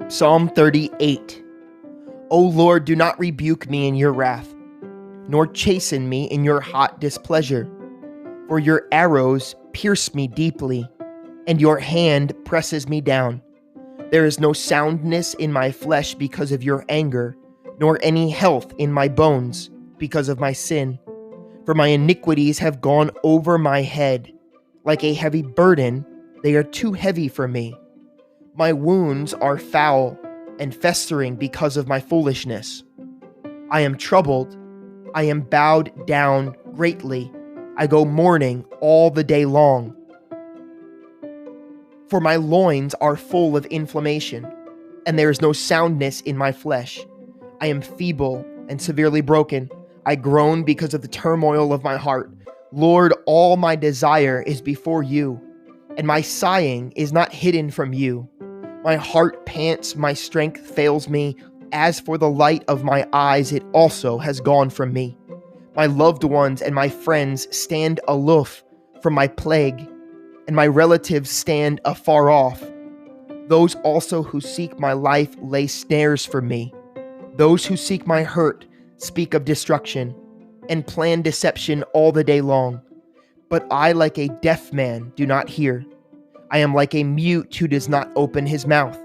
Psalm 38. O Lord, do not rebuke me in your wrath, nor chasten me in your hot displeasure. For your arrows pierce me deeply, and your hand presses me down. There is no soundness in my flesh because of your anger, nor any health in my bones because of my sin. For my iniquities have gone over my head. Like a heavy burden, they are too heavy for me. My wounds are foul and festering because of my foolishness. I am troubled. I am bowed down greatly. I go mourning all the day long. For my loins are full of inflammation, and there is no soundness in my flesh. I am feeble and severely broken. I groan because of the turmoil of my heart. Lord, all my desire is before you, and my sighing is not hidden from you. My heart pants, my strength fails me. As for the light of my eyes, it also has gone from me. My loved ones and my friends stand aloof from my plague, and my relatives stand afar off. Those also who seek my life lay snares for me. Those who seek my hurt speak of destruction and plan deception all the day long. But I, like a deaf man, do not hear. I am like a mute who does not open his mouth.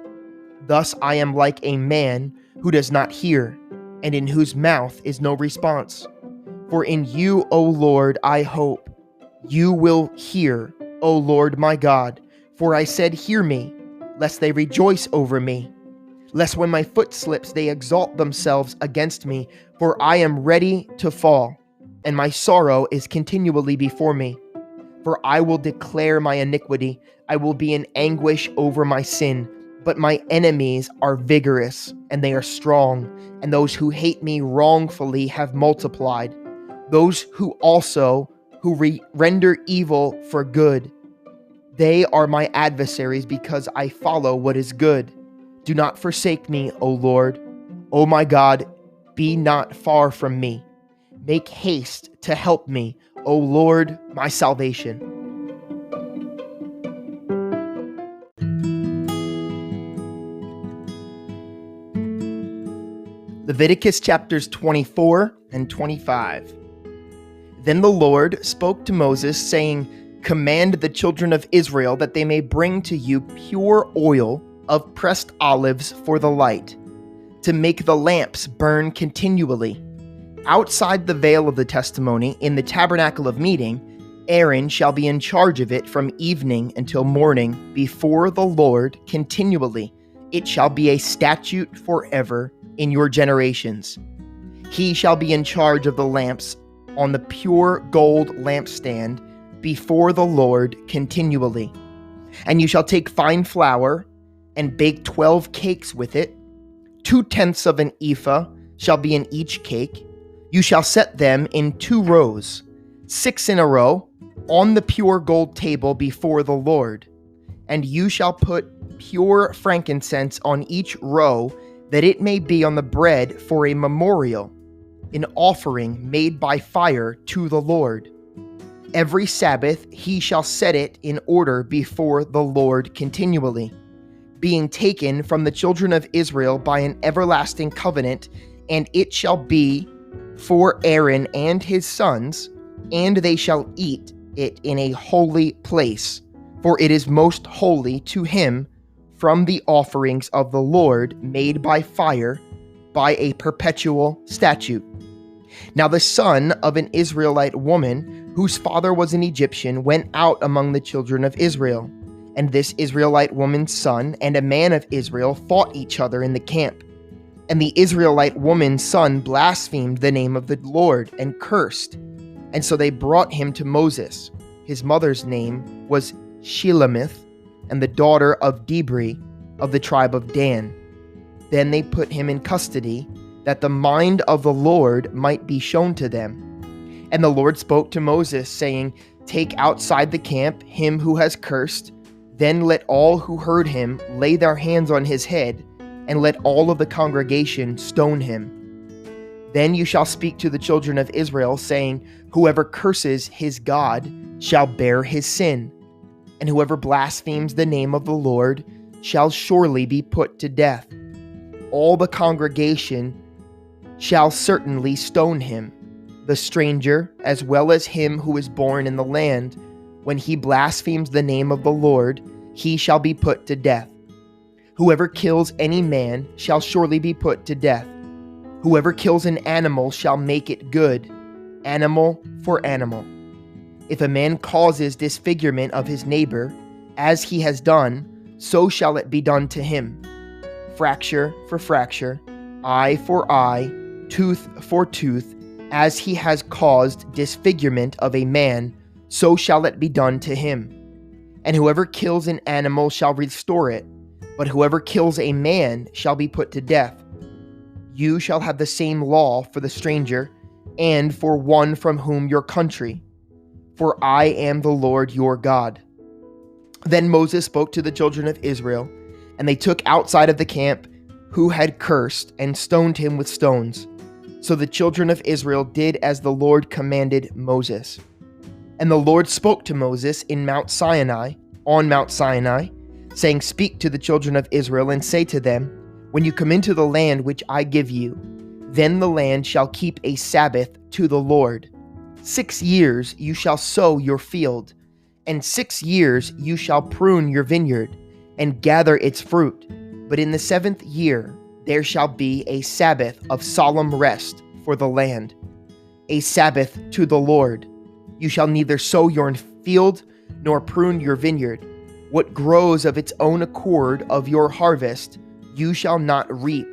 Thus I am like a man who does not hear, and in whose mouth is no response. For in you, O Lord, I hope. You will hear, O Lord my God. For I said, hear me, lest they rejoice over me. Lest when my foot slips, they exalt themselves against me. For I am ready to fall, and my sorrow is continually before me. For I will declare my iniquity. I will be in anguish over my sin. But my enemies are vigorous, and they are strong, and those who hate me wrongfully have multiplied. Those who render evil for good. They are my adversaries because I follow what is good. Do not forsake me, O Lord. O my God, be not far from me. Make haste to help me, O Lord, my salvation. Leviticus chapters 24 and 25. Then the Lord spoke to Moses, saying, Command the children of Israel that they may bring to you pure oil of pressed olives for the light, to make the lamps burn continually. Outside the veil of the testimony, in the tabernacle of meeting, Aaron shall be in charge of it from evening until morning before the Lord continually. It shall be a statute forever in your generations. He shall be in charge of the lamps on the pure gold lampstand before the Lord continually. And you shall take fine flour and bake 12 cakes with it. 2/10 of an ephah shall be in each cake. You shall set them in 2 rows, 6 in a row, on the pure gold table before the Lord. And you shall put pure frankincense on each row, that it may be on the bread for a memorial, an offering made by fire to the Lord. Every Sabbath he shall set it in order before the Lord continually, being taken from the children of Israel by an everlasting covenant, and it shall be for Aaron and his sons, and they shall eat it in a holy place, for it is most holy to him, from the offerings of the Lord made by fire, by a perpetual statute. Now the son of an Israelite woman, whose father was an Egyptian, went out among the children of Israel. And this Israelite woman's son and a man of Israel fought each other in the camp. And the Israelite woman's son blasphemed the name of the Lord and cursed. And so they brought him to Moses. His mother's name was Shelemith, and the daughter of Dibri of the tribe of Dan. Then they put him in custody, that the mind of the Lord might be shown to them. And the Lord spoke to Moses, saying, Take outside the camp him who has cursed, then let all who heard him lay their hands on his head, and let all of the congregation stone him. Then you shall speak to the children of Israel, saying, Whoever curses his God, shall bear his sin, and whoever blasphemes the name of the Lord shall surely be put to death. All the congregation shall certainly stone him, the stranger as well as him who is born in the land. When he blasphemes the name of the Lord, he shall be put to death. Whoever kills any man shall surely be put to death. Whoever kills an animal shall make it good, animal for animal. If a man causes disfigurement of his neighbor, as he has done, so shall it be done to him. Fracture for fracture, eye for eye, tooth for tooth, as he has caused disfigurement of a man, so shall it be done to him. And whoever kills an animal shall restore it, but whoever kills a man shall be put to death. You shall have the same law for the stranger and for one from whom your country, for I am the Lord your God. Then Moses spoke to the children of Israel, and they took outside of the camp who had cursed and stoned him with stones. So the children of Israel did as the Lord commanded Moses. And the Lord spoke to Moses in Mount Sinai, on Mount Sinai, saying, Speak to the children of Israel and say to them, When you come into the land which I give you, then the land shall keep a Sabbath to the Lord. 6 years you shall sow your field, and 6 years you shall prune your vineyard, and gather its fruit. But in the 7th year there shall be a Sabbath of solemn rest for the land, a Sabbath to the Lord. You shall neither sow your field nor prune your vineyard. What grows of its own accord of your harvest you shall not reap,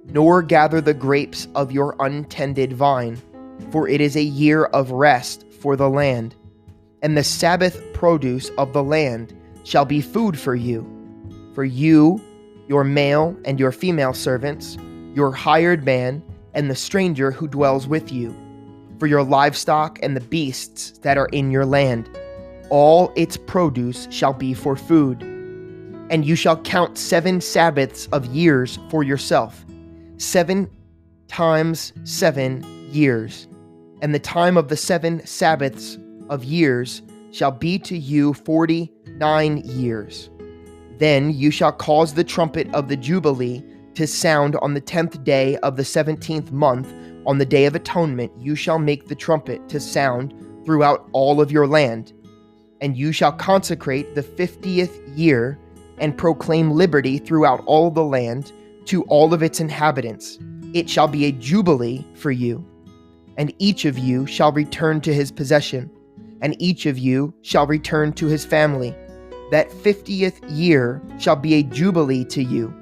nor gather the grapes of your untended vine, for it is a year of rest for the land. And the Sabbath produce of the land shall be food for you, your male and your female servants, your hired man, and the stranger who dwells with you, for your livestock and the beasts that are in your land. All its produce shall be for food. And you shall count 7 Sabbaths of years for yourself, 7 times 7 years. And the time of the 7 Sabbaths of years shall be to you 49 years. Then you shall cause the trumpet of the Jubilee to sound on the 10th day of the 17th month. On the Day of Atonement you shall make the trumpet to sound throughout all of your land. And you shall consecrate the 50th year and proclaim liberty throughout all the land to all of its inhabitants. It shall be a jubilee for you. And each of you shall return to his possession, and each of you shall return to his family. That 50th year shall be a jubilee to you.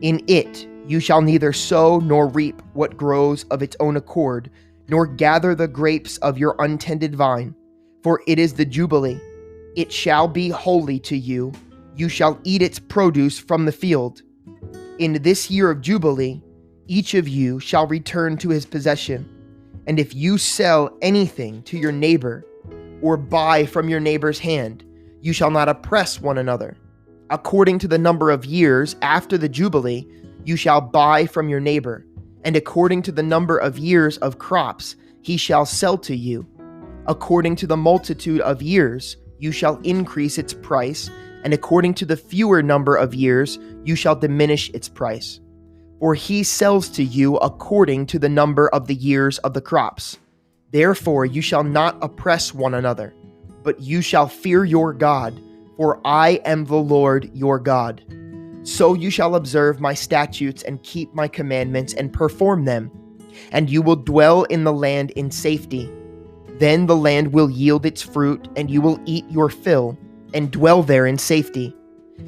In it you shall neither sow nor reap what grows of its own accord, nor gather the grapes of your untended vine, for it is the jubilee. It shall be holy to you. You shall eat its produce from the field. In this year of jubilee, each of you shall return to his possession. And if you sell anything to your neighbor, or buy from your neighbor's hand, you shall not oppress one another. According to the number of years after the Jubilee, you shall buy from your neighbor, and according to the number of years of crops, he shall sell to you. According to the multitude of years, you shall increase its price, and according to the fewer number of years, you shall diminish its price. For he sells to you according to the number of the years of the crops. Therefore you shall not oppress one another, but you shall fear your God, for I am the Lord your God. So you shall observe my statutes and keep my commandments and perform them, and you will dwell in the land in safety. Then the land will yield its fruit, and you will eat your fill, and dwell there in safety.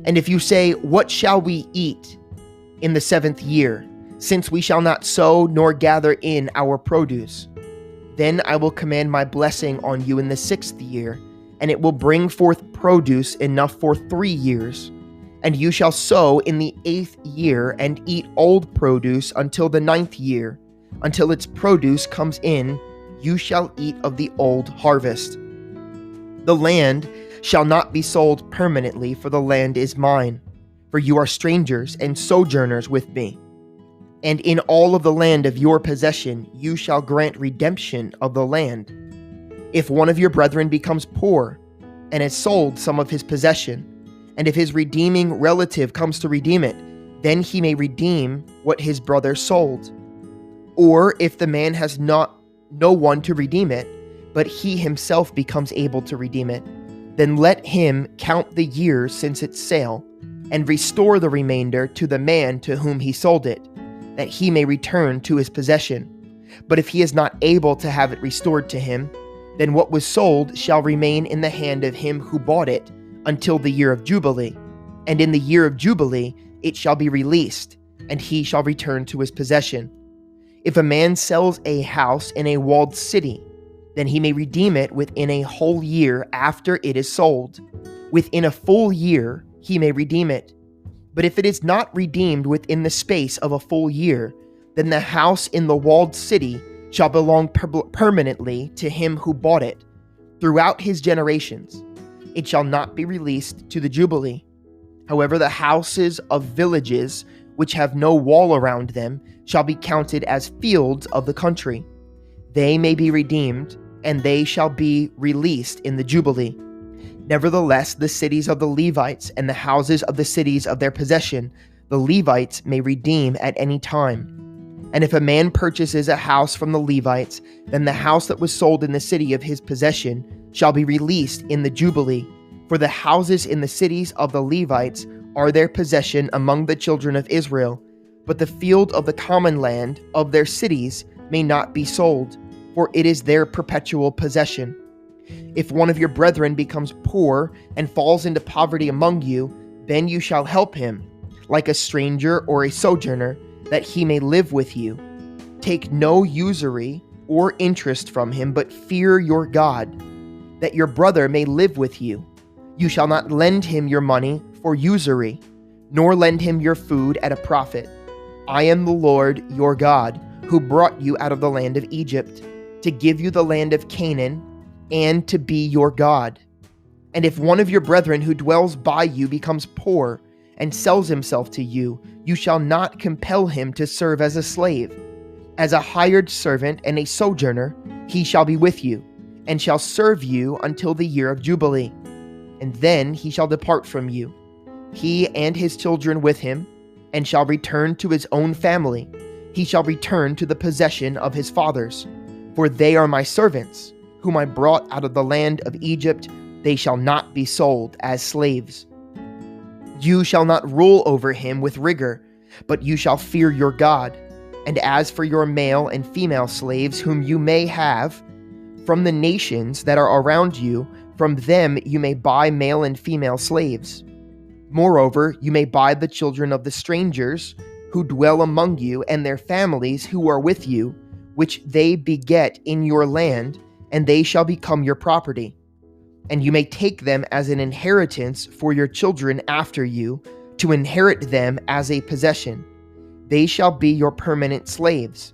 And if you say, What shall we eat in the 7th year, since we shall not sow nor gather in our produce? Then I will command my blessing on you in the 6th year, and it will bring forth produce enough for 3 years. And you shall sow in the 8th year, and eat old produce until the 9th year. Until its produce comes in, you shall eat of the old harvest. The land shall not be sold permanently, for the land is mine. For you are strangers and sojourners with me. And in all of the land of your possession you shall grant redemption of the land. If one of your brethren becomes poor and has sold some of his possession, and if his redeeming relative comes to redeem it, then he may redeem what his brother sold. Or if the man has no one to redeem it, but he himself becomes able to redeem it, then let him count the years since its sale, and restore the remainder to the man to whom he sold it, that he may return to his possession. But if he is not able to have it restored to him, then what was sold shall remain in the hand of him who bought it until the year of Jubilee. And in the year of Jubilee it shall be released, and he shall return to his possession. If a man sells a house in a walled city, then he may redeem it within a whole year after it is sold. Within a full year he may redeem it. But if it is not redeemed within the space of a full year, then the house in the walled city shall belong permanently to him who bought it, throughout his generations. It shall not be released to the Jubilee. However, the houses of villages which have no wall around them shall be counted as fields of the country. They may be redeemed, and they shall be released in the Jubilee. Nevertheless, the cities of the Levites and the houses of the cities of their possession, the Levites may redeem at any time. And if a man purchases a house from the Levites, then the house that was sold in the city of his possession shall be released in the Jubilee. For the houses in the cities of the Levites are their possession among the children of Israel. But the field of the common land of their cities may not be sold, for it is their perpetual possession. If one of your brethren becomes poor and falls into poverty among you, then you shall help him, like a stranger or a sojourner, that he may live with you. Take no usury or interest from him, but fear your God, that your brother may live with you. You shall not lend him your money for usury, nor lend him your food at a profit. I am the Lord your God, who brought you out of the land of Egypt, to give you the land of Canaan, and to be your God. And if one of your brethren who dwells by you becomes poor and sells himself to you, you shall not compel him to serve as a slave. As a hired servant and a sojourner, he shall be with you, and shall serve you until the year of Jubilee. And then he shall depart from you, he and his children with him, and shall return to his own family. He shall return to the possession of his fathers. For they are my servants, whom I brought out of the land of Egypt. They shall not be sold as slaves. You shall not rule over him with rigor, but you shall fear your God. And as for your male and female slaves whom you may have, from the nations that are around you, from them you may buy male and female slaves. Moreover, you may buy the children of the strangers who dwell among you and their families who are with you, which they beget in your land, and they shall become your property. And you may take them as an inheritance for your children after you, to inherit them as a possession. They shall be your permanent slaves.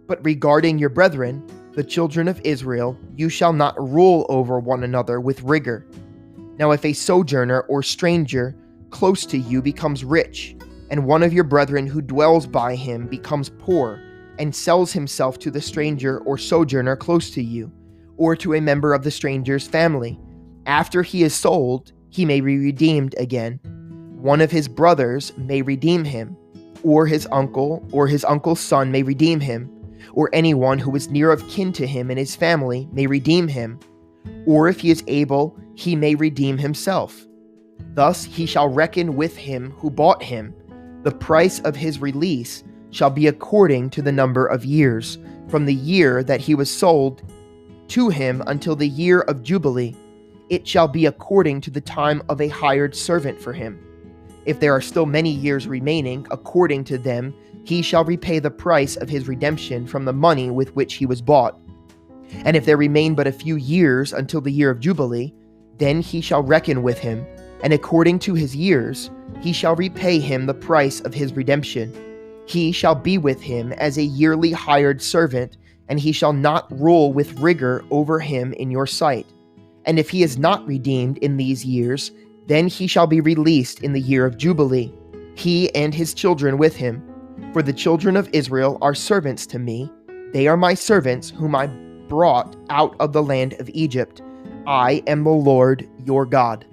But regarding your brethren, the children of Israel, you shall not rule over one another with rigor. Now if a sojourner or stranger close to you becomes rich, and one of your brethren who dwells by him becomes poor, and sells himself to the stranger or sojourner close to you, or to a member of the stranger's family, after he is sold, he may be redeemed again. One of his brothers may redeem him, or his uncle's son may redeem him, or anyone who is near of kin to him and his family may redeem him, or if he is able, he may redeem himself. Thus he shall reckon with him who bought him. The price of his release shall be according to the number of years, from the year that he was sold to him until the year of Jubilee. It shall be according to the time of a hired servant for him. If there are still many years remaining, according to them, he shall repay the price of his redemption from the money with which he was bought. And if there remain but a few years until the year of Jubilee, then he shall reckon with him, and according to his years, he shall repay him the price of his redemption. He shall be with him as a yearly hired servant, and he shall not rule with rigor over him in your sight. And if he is not redeemed in these years, then he shall be released in the year of Jubilee, he and his children with him. For the children of Israel are servants to me. They are my servants whom I brought out of the land of Egypt. I am the Lord your God.